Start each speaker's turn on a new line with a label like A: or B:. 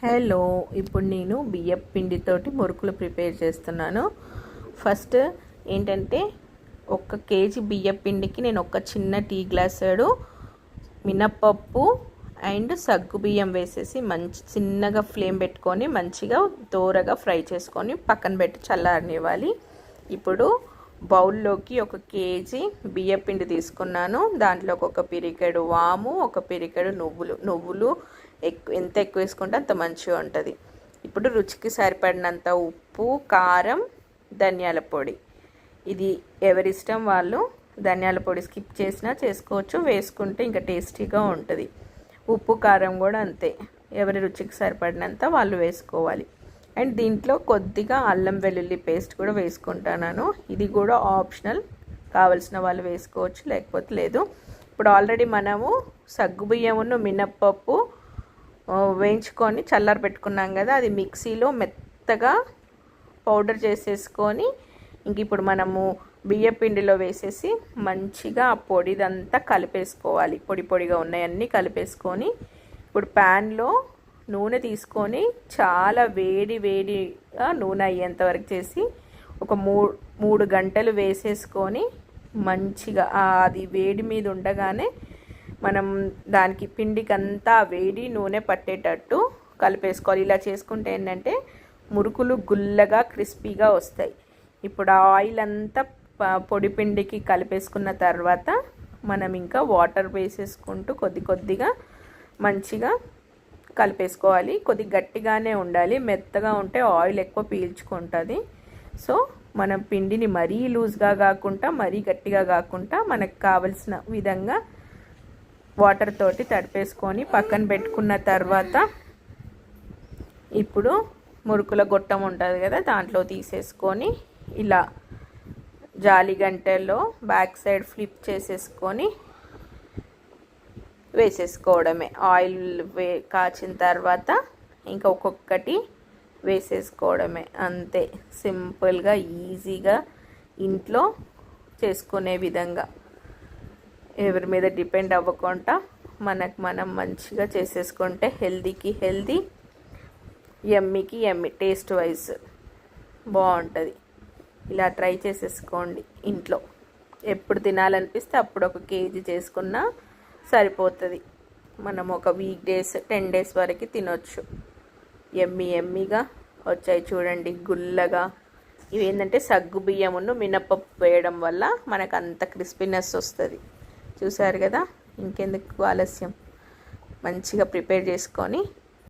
A: Hello, ఇప్పుడు నేను బియ్యం పిండితోటి మురుకులు ప్రిపేర్ చేస్తున్నాను. ఫస్ట్ ఏంటంటే 1 కేజీ బియ్యం పిండికి నేను ఒక చిన్న టీ గ్లాసుడు మినపప్పు అండ్ సగ్గు బియ్యం వేసేసి మంచి చిన్నగా ఫ్లేమ్ పెట్టుకొని మంచిగా దోరగా ఫ్రై చేసుకొని పక్కన పెట్టి చల్లారనివ్వాలి. ఇప్పుడు బౌల్లోకి 1 కేజీ బియ్యం పిండి తీసుకున్నాను. దాంట్లోకి 1 పిరికెడు వాము, 1 పిరికెడు నువ్వులు ఎంత ఎక్కువ వేసుకుంటే అంత మంచిగా ఉంటుంది. ఇప్పుడు రుచికి సరిపడినంత ఉప్పు, కారం, ధనియాల పొడి. ఇది ఎవరిష్టం వాళ్ళు. ధనియాల పొడి స్కిప్ చేసినా చేసుకోవచ్చు, వేసుకుంటే ఇంకా టేస్టీగా ఉంటుంది. ఉప్పు కారం కూడా అంతే, ఎవరి రుచికి సరిపడినంత వాళ్ళు వేసుకోవాలి. అండ్ దీంట్లో కొద్దిగా అల్లం వెల్లుల్లి పేస్ట్ కూడా వేసుకుంటున్నాను. ఇది కూడా ఆప్షనల్, కావలసిన వాళ్ళు వేసుకోవచ్చు, లేకపోతే లేదు. ఇప్పుడు ఆల్రెడీ మనము సగ్గుబియ్యమును మినప్పప్పు వేయించుకొని చల్లారి పెట్టుకున్నాం కదా, అది మిక్సీలో మెత్తగా పౌడర్ చేసేసుకొని ఇంక ఇప్పుడు మనము బియ్య పిండిలో వేసేసి మంచిగా ఆ పొడిదంతా కలిపేసుకోవాలి. పొడి పొడిగా ఉన్నాయన్నీ కలిపేసుకొని ఇప్పుడు ప్యాన్లో నూనె తీసుకొని చాలా వేడిగా నూనె అయ్యేంత వరకు చేసి ఒక 3 గంటలు వేసేసుకొని మంచిగా అది వేడి మీద ఉండగానే మనం దానికి పిండికి అంతా వేడి నూనె పట్టేటట్టు కలిపేసుకోవాలి. ఇలా చేసుకుంటే ఏంటంటే మురుకులు గుల్లగా క్రిస్పీగా వస్తాయి. ఇప్పుడు ఆయిల్ అంతా పొడి పిండికి కలిపేసుకున్న తర్వాత మనం ఇంకా వాటర్ వేసేసుకుంటూ కొద్దిగా మంచిగా కలిపేసుకోవాలి. కొద్దిగా గట్టిగానే ఉండాలి, మెత్తగా ఉంటే ఆయిల్ ఎక్కువ పీల్చుకుంటుంది. సో మనం పిండిని మరీ లూజ్గా కాకుండా మరీ గట్టిగా కాకుండా మనకు కావలసిన విధంగా వాటర్ తోటి తడిపేసుకొని పక్కన పెట్టుకున్న తర్వాత ఇప్పుడు మురుకుల గొట్టం ఉంటుంది కదా, దాంట్లో తీసేసుకొని ఇలా జాలి గంటల్లో బ్యాక్ సైడ్ ఫ్లిప్ చేసేసుకొని వేసేసుకోవడమే. ఆయిల్ కాచిన తర్వాత ఇంకా ఒక్కొక్కటి వేసేసుకోవడమే, అంతే. సింపుల్గా ఈజీగా ఇంట్లో చేసుకునే విధంగా, ఎవరి మీద డిపెండ్ అవ్వకుండా మనం మంచిగా చేసేసుకుంటే హెల్దీకి హెల్దీ, యమ్మీకి యమ్మీ, టేస్ట్ వైజ్ బాగుంటుంది. ఇలా ట్రై చేసేసుకోండి ఇంట్లో. ఎప్పుడు తినాలనిపిస్తే అప్పుడు 1 కేజీ చేసుకున్నా సరిపోతుంది. మనం ఒక వీక్ డేస్ 10 డేస్ వరకు తినొచ్చు. యమ్మీగా వచ్చాయి చూడండి, గుల్లగా. ఇవి ఏంటంటే సగ్గు బియ్యమును మినపప్పు వేయడం వల్ల మనకు అంత క్రిస్పీనెస్ వస్తుంది. చూసారు కదా, ఇంకెందుకు ఆలస్యం, మంచిగా ప్రిపేర్ చేసుకొని